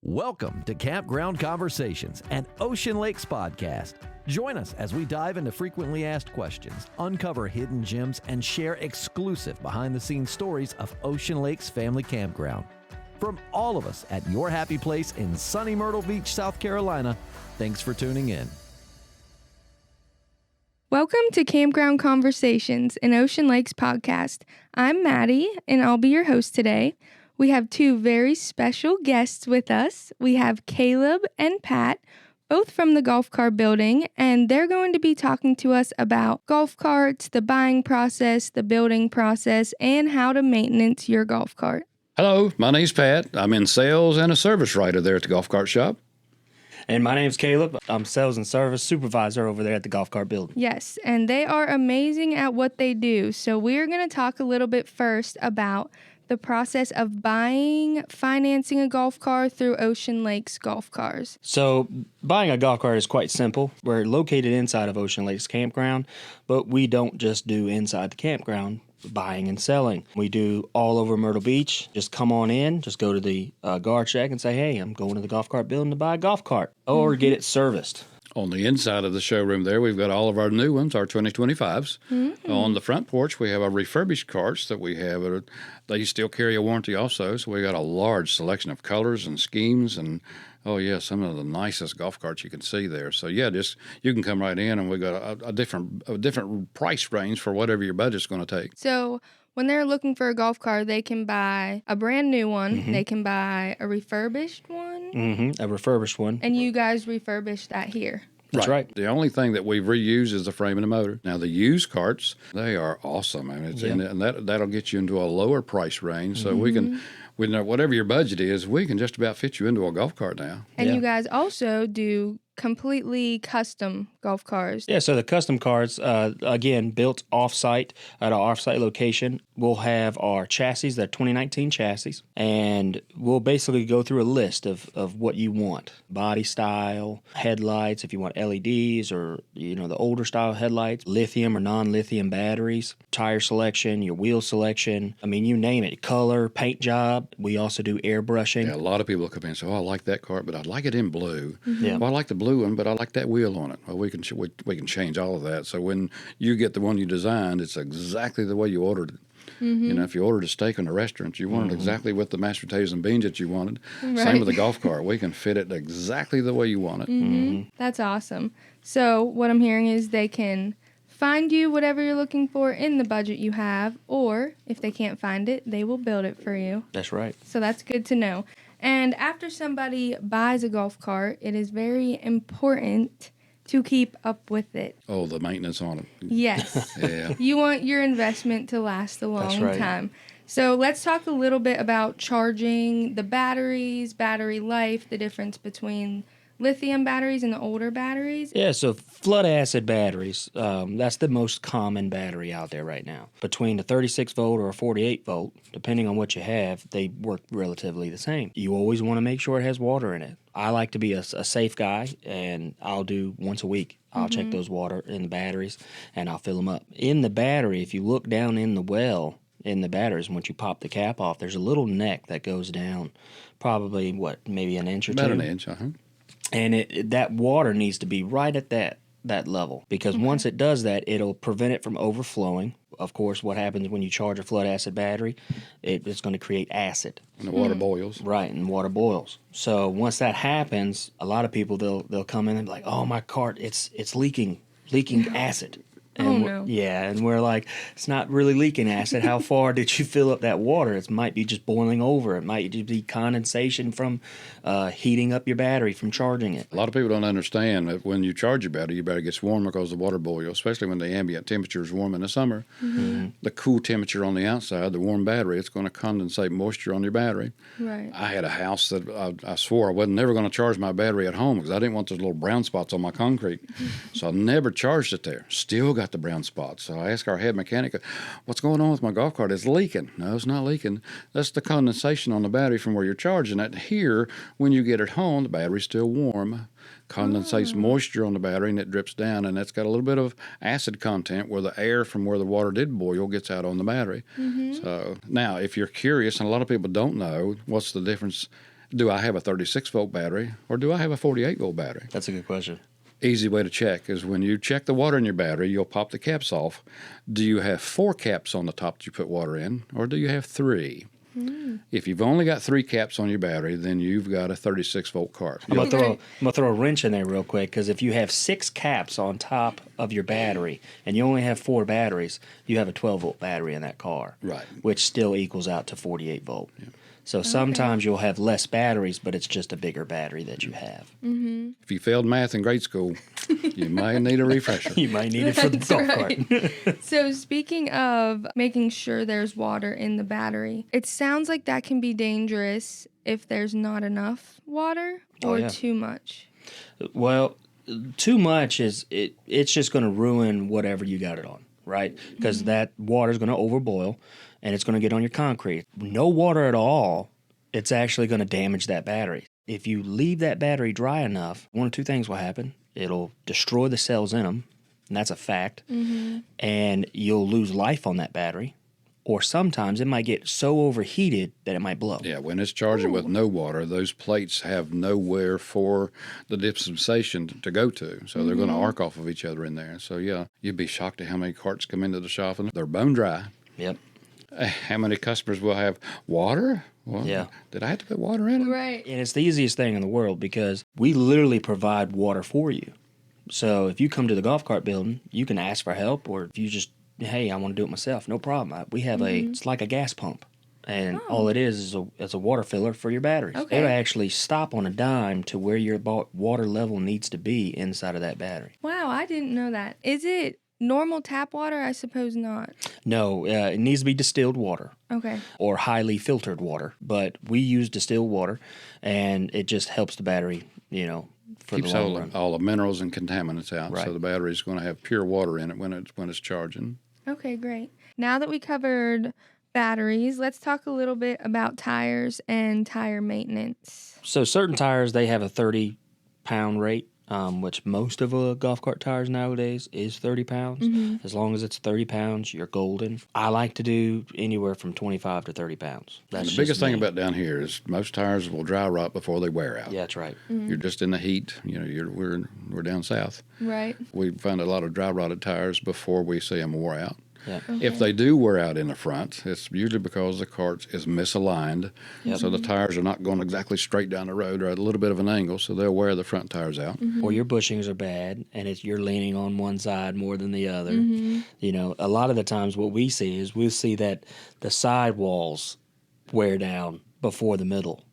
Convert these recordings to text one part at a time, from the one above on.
Welcome to Campground Conversations, an Ocean Lakes podcast. Join us as we dive into frequently asked questions, uncover hidden gems, and share exclusive behind-the-scenes stories of Ocean Lakes Family Campground. From all of us at your happy place in sunny Myrtle Beach, South Carolina, thanks for tuning in. Welcome to Campground Conversations, an Ocean Lakes podcast. I'm Maddie, and I'll be your host today. We have two very special guests with us. We have Caleb and Pat, both from the golf cart building, and they're going to be talking to us about golf carts, the buying process, the building process, and how to maintenance your golf cart. Hello, my name's Pat. I'm in sales and a service writer there at the golf cart shop. And my name's Caleb. I'm sales and service supervisor over there at the golf cart building. Yes, and they are amazing at what they do. So we're going to talk a little bit first about the process of financing a golf cart through Ocean Lakes Golf Cars. So buying a golf cart is quite simple. We're located inside of Ocean Lakes Campground, but we don't just do inside the campground buying and selling. We do all over Myrtle Beach. Just come on in, just go to the guard shack and say, hey, I'm going to the golf cart building to buy a golf cart, or get it serviced. On the inside of the showroom there, we've got all of our new ones, our 2025s. On the front porch, we have our refurbished carts that we have. They still carry a warranty also, so we got a large selection of colors and schemes and, some of the nicest golf carts you can see there. So, just you can come right in, and we got a different price range for whatever your budget's going to take. So when they're looking for a golf cart, they can buy a brand new one. They can buy a refurbished one. A refurbished one. And you guys refurbish that here. That's right. The only thing that we've reused is the frame and the motor. Now, the used carts, they are awesome. I mean, and that'll get you into a lower price range. So we can, whatever your budget is, we can just about fit you into a golf cart now. And you guys also do completely custom golf cars. Yeah, so the custom carts, again, built off-site at our off-site location. We'll have our chassis, they're 2019 chassis, and we'll basically go through a list of what you want. Body style, headlights, if you want LEDs or, the older style headlights, lithium or non-lithium batteries, tire selection, your wheel selection, I mean, you name it, color, paint job. We also do airbrushing. Yeah, a lot of people come in and say, I like that cart, but I'd like it in blue. Yeah. Well, I like the blue one, but I like that wheel on it. Well, we can change all of that. So when you get the one you designed, it's exactly the way you ordered it. If you ordered a steak in a restaurant, you wanted exactly with the mashed potatoes and beans that you wanted. Right. Same with the golf cart. We can fit it exactly the way you want it. That's awesome. So what I'm hearing is they can find you whatever you're looking for in the budget you have, or if they can't find it, they will build it for you. That's right. So that's good to know. And after somebody buys a golf cart, it is very important to keep up with it. Oh, the maintenance on it. Yes. Yeah. You want your investment to last a long time. So let's talk a little bit about charging the batteries, battery life, the difference between lithium batteries and the older batteries. Yeah, so flood acid batteries, that's the most common battery out there right now. Between a 36 volt or a 48 volt, depending on what you have, they work relatively the same. You always want to make sure it has water in it. I like to be a safe guy, and I'll do once a week. I'll check those water in the batteries, and I'll fill them up. In the battery, if you look down in the well in the batteries, once you pop the cap off, there's a little neck that goes down, probably, maybe an inch or two? About an inch, And that water needs to be right at that level, because once it does that, it'll prevent it from overflowing. Of course, what happens when you charge a flood acid battery, it's going to create acid. And the water boils. Right, and water boils. So once that happens, a lot of people, they'll come in and be like, oh, my cart, it's leaking acid. And yeah, and we're like, it's not really leaking acid. How far did you fill up that water? It might be just boiling over. It might just be condensation from heating up your battery from charging it. A lot of people don't understand that when you charge your battery gets warmer because the water boils, especially when the ambient temperature is warm in the summer. The cool temperature on the outside, the warm battery, it's going to condensate moisture on your battery. Right. I had a house that I swore I wasn't never going to charge my battery at home because I didn't want those little brown spots on my concrete. So I never charged it there. Still got the brown spots. So I asked our head mechanic, what's going on with my golf cart? It's leaking. No, it's not leaking. That's the condensation on the battery from where you're charging it. Here, when you get it home, the battery's still warm. Condensates moisture on the battery and it drips down, and that's got a little bit of acid content where the air from where the water did boil gets out on the battery. So now, if you're curious, and a lot of people don't know, what's the difference do I have a 36-volt battery or do I have a 48-volt battery? That's a good question. Easy way to check is when you check the water in your battery, you'll pop the caps off. Do you have 4 caps on the top that you put water in, or do you have 3? If you've only got 3 caps on your battery, then you've got a 36-volt cart. I'm gonna throw a wrench in there real quick, because if you have 6 caps on top of your battery and you only have 4 batteries, you have a 12-volt battery in that car, Right. which still equals out to 48 volt. Yeah. So sometimes you'll have less batteries, but it's just a bigger battery that you have. If you failed math in grade school, you might need a refresher. You might need it for the golf cart. So speaking of making sure there's water in the battery, it sounds like that can be dangerous if there's not enough water or too much. Well, too much it's just going to ruin whatever you got it on, right? Because that water is going to overboil and it's going to get on your concrete. No water at all, it's actually going to damage that battery. If you leave that battery dry enough, one of 2 things will happen. It'll destroy the cells in them, and that's a fact, and you'll lose life on that battery. Or sometimes it might get so overheated that it might blow. Yeah, when it's charging with no water, those plates have nowhere for the dispensation to go to. So they're going to arc off of each other in there. So, yeah, you'd be shocked at how many carts come into the shop and they're bone dry. Yep. How many customers will have water? Well, yeah. Did I have to put water in it? Right. And it's the easiest thing in the world because we literally provide water for you. So if you come to the golf cart building, you can ask for help, or if you just, hey, I want to do it myself, no problem. We have it's like a gas pump. And all it is a water filler for your batteries. Okay. It'll actually stop on a dime to where your water level needs to be inside of that battery. Wow, I didn't know that. Is it normal tap water? I suppose not. No, it needs to be distilled water. Okay. Or highly filtered water. But we use distilled water, and it just helps the battery, for Keeps the long run. all the minerals and contaminants out. Right. So the battery's going to have pure water in it when it's charging. Okay, great. Now that we covered batteries, let's talk a little bit about tires and tire maintenance. So certain tires, they have a 30-pound rate, which most of golf cart tires nowadays is 30 pounds. As long as it's 30 pounds, you're golden. I like to do anywhere from 25 to 30 pounds. That's And the biggest thing me. about down here is most tires will dry rot before they wear out. Yeah, that's right. You're just in the heat. We're down south. Right. We find a lot of dry rotted tires before we see them wore out. Yeah. If they do wear out in the front, it's usually because the cart is misaligned. Yep. So the tires are not going exactly straight down the road or at a little bit of an angle, so they'll wear the front tires out. Or your bushings are bad, and you're leaning on one side more than the other. A lot of the times what we see is we'll see that the side walls wear down before the middle.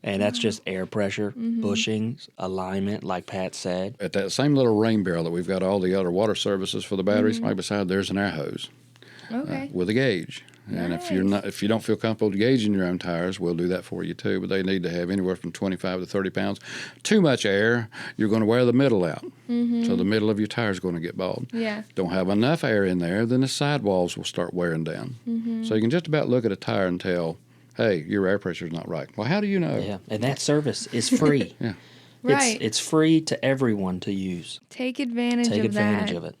And that's just air pressure, bushings, alignment, like Pat said. At that same little rain barrel that we've got all the other water services for the batteries, right beside there's an air hose Okay. with a gauge. And if you don't feel comfortable gauging your own tires, we'll do that for you too. But they need to have anywhere from 25 to 30 pounds. Too much air, you're going to wear the middle out. So the middle of your tire is going to get bald. Yeah. Don't have enough air in there, then the sidewalls will start wearing down. So you can just about look at a tire and tell, hey, your air pressure is not right. Well, how do you know? Yeah, and that service is free. Yeah. Right. It's free to everyone to use. Take advantage Take of that. advantage of it.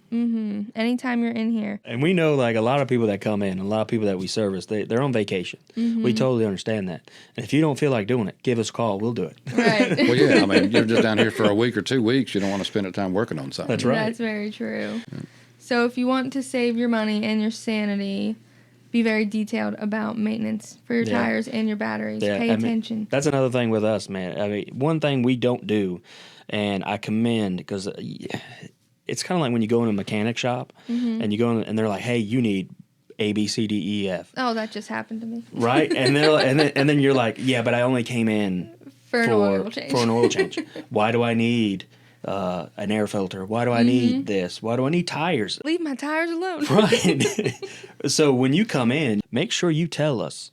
Anytime you're in here. And we know, like, a lot of people that come in, a lot of people that we service, they're on vacation. We totally understand that. And if you don't feel like doing it, give us a call. We'll do it. Right. Well, yeah, I mean, you're just down here for a week or 2 weeks. You don't want to spend the time working on something. That's right. That's very true. So if you want to save your money and your sanity, be very detailed about maintenance for your tires and your batteries. Pay attention. That's another thing with us, man. I mean, one thing we don't do, and I commend, because it's kind of like when you go in a mechanic shop and you go in and they're like, hey, you need A, B, C, D, E, F. Oh, that just happened to me. Right? And they're like, and then you're like, yeah, but I only came in For an oil change. For an oil change. Why do I need an air filter? Why do I need this? Why do I need tires? Leave my tires alone. Right. So when you come in, make sure you tell us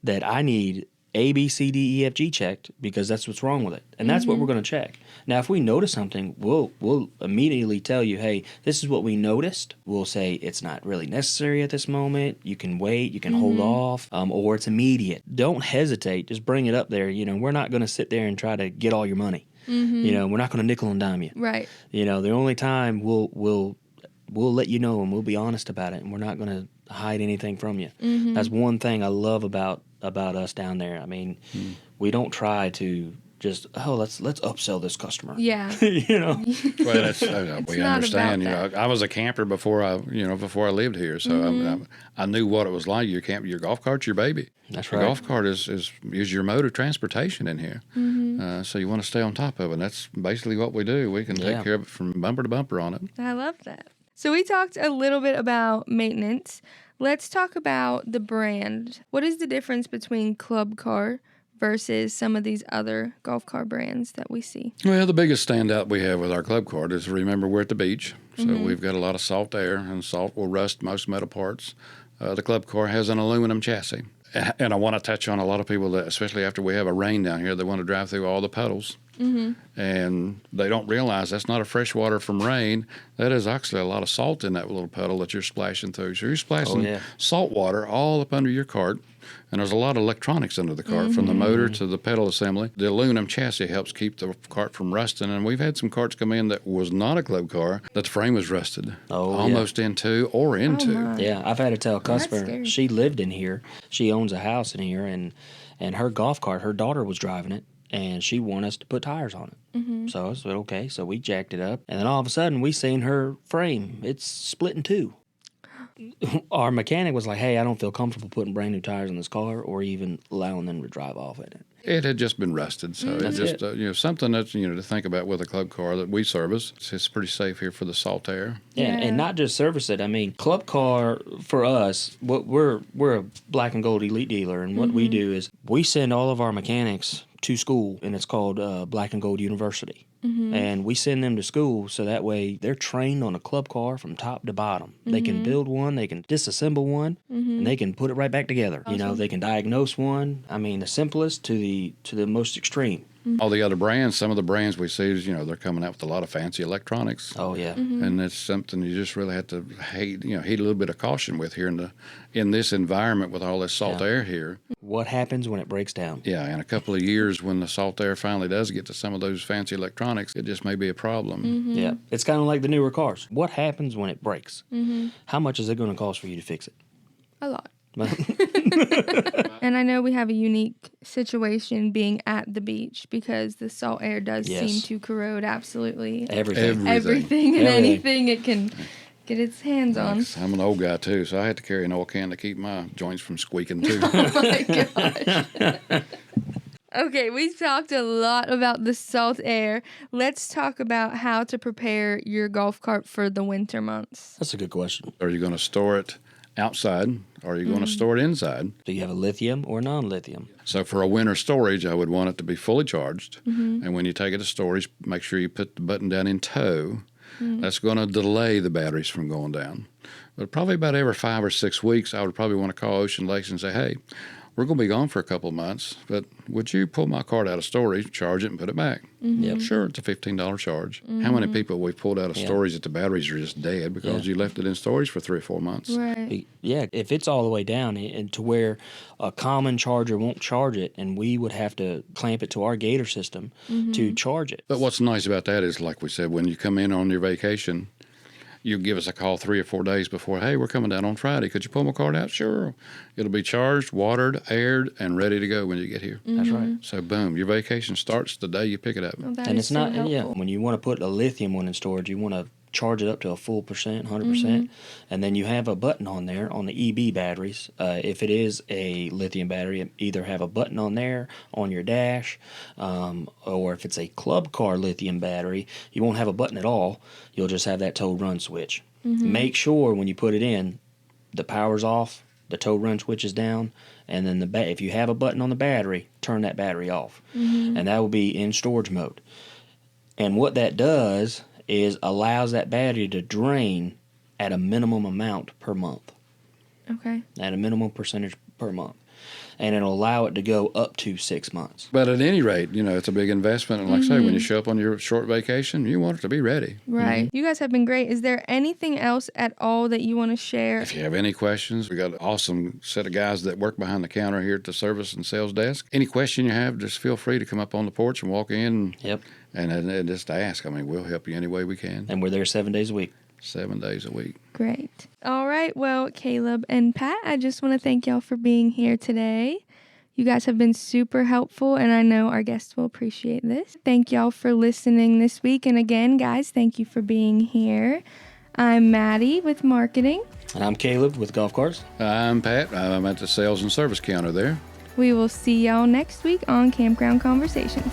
that I need A, B, C, D, E, F, G checked, because that's what's wrong with it. And that's what we're going to check. Now, if we notice something, we'll immediately tell you, hey, this is what we noticed. We'll say it's not really necessary at this moment. You can wait. You can hold off, or it's immediate. Don't hesitate. Just bring it up there. We're not going to sit there and try to get all your money. We're not going to nickel and dime you. Right. The only time we'll let you know, and we'll be honest about it, and we're not going to hide anything from you. That's one thing I love about us down there. I mean, We don't try to just, let's upsell this customer. Yeah. You know? Well, that's, we not understand. about that. I was a camper before I lived here, so I knew what it was like. Your golf cart's your baby. That's Your right. golf cart is your mode of transportation in here. So you want to stay on top of it. And that's basically what we do. We can take care of it from bumper to bumper on it. I love that. So we talked a little bit about maintenance. Let's talk about the brand. What is the difference between Club Car versus some of these other golf car brands that we see? Well, the biggest standout we have with our club cart is, remember, we're at the beach, so we've got a lot of salt air, and salt will rust most metal parts. The club car has an aluminum chassis. And I want to touch on a lot of people that, especially after we have a rain down here, they want to drive through all the puddles. And they don't realize that's not a fresh water from rain. That is actually a lot of salt in that little puddle that you're splashing through. So you're splashing salt water all up under your cart. And there's a lot of electronics under the cart, from the motor to the pedal assembly. The aluminum chassis helps keep the cart from rusting. And we've had some carts come in that was not a club car, that the frame was rusted. Almost into or into. Yeah, I've had to tell a that's customer, scary. she lived in here. She owns a house in here, and her golf cart, her daughter was driving it, and she wanted us to put tires on it. So I said, okay. So we jacked it up, and then all of a sudden we seen her frame. It's split in two. Our mechanic was like, hey, I don't feel comfortable putting brand new tires on this car or even allowing them to drive off in it. It had just been rusted, so it's just something that's to think about with a club car that we service. It's pretty safe here for the salt air. Yeah, and not just service it. I mean, Club Car for us, we're a black and gold elite dealer, and what we do is we send all of our mechanics to school, and it's called Black and Gold University. And we send them to school so that way they're trained on a club car from top to bottom. They can build one, they can disassemble one, and they can put it right back together. Awesome. You know, they can diagnose one. I mean, the simplest to the most extreme. All the other brands, some of the brands we see is, they're coming out with a lot of fancy electronics. Oh yeah. And it's something you just really have to heed a little bit of caution with here in this environment with all this salt air here. What happens when it breaks down? Yeah, in a couple of years when the salt air finally does get to some of those fancy electronics, it just may be a problem. Yeah. It's kind of like the newer cars. What happens when it breaks? How much is it going to cost for you to fix it? A lot. And I know we have a unique situation being at the beach because the salt air does seem to corrode absolutely Everything. everything and anything it can get its hands on. I'm an old guy too, so I had to carry an oil can to keep my joints from squeaking too. Oh my gosh. Okay, we've talked a lot about the salt air. Let's talk about how to prepare your golf cart for the winter months. That's a good question. Are you going to store it outside, or are you going to store it inside? Do you have a lithium or non-lithium? So for a winter storage, I would want it to be fully charged. And when you take it to storage, make sure you put the button down in tow. That's going to delay the batteries from going down. But probably about every 5 or 6 weeks, I would probably want to call Ocean Lakes and say, hey, we're going to be gone for a couple of months, but would you pull my cart out of storage, charge it, and put it back? Yep. Sure, it's a $15 charge. How many people we've pulled out of storage that the batteries are just dead because you left it in storage for 3 or 4 months? Right. Yeah, if it's all the way down and to where a common charger won't charge it, and we would have to clamp it to our gator system to charge it. But what's nice about that is, like we said, when you come in on your vacation, you give us a call 3 or 4 days before. Hey, we're coming down on Friday. Could you pull my cart out? Sure. It'll be charged, watered, aired, and ready to go when you get here. That's right. So, boom, your vacation starts the day you pick it up. Well, that And is it's not, so helpful. when you want to put a lithium one in storage, you want to charge it up to a full percent, 100%. And then you have a button on there on the EB batteries. If it is a lithium battery, either have a button on there on your dash, or if it's a club car lithium battery, you won't have a button at all. You'll just have that tow run switch. Make sure when you put it in, the power's off, the tow run switch is down, and then if you have a button on the battery, turn that battery off. And that will be in storage mode. And what that does is allows that battery to drain at a minimum amount per month, Okay. at a minimum percentage per month. And it'll allow it to go up to 6 months. But at any rate, it's a big investment. And like I say, when you show up on your short vacation, you want it to be ready. Right. You guys have been great. Is there anything else at all that you want to share? If you have any questions, we got an awesome set of guys that work behind the counter here at the service and sales desk. Any question you have, just feel free to come up on the porch and walk in Yep. and just ask. I mean, we'll help you any way we can. And we're there 7 days a week. 7 days a week. Great. All right. Well, Caleb and Pat, I just want to thank y'all for being here today. You guys have been super helpful, and I know our guests will appreciate this. Thank y'all for listening this week. And again, guys, thank you for being here. I'm Maddie with marketing. And I'm Caleb with golf carts. I'm Pat. I'm at the sales and service counter there. We will see y'all next week on Campground Conversations.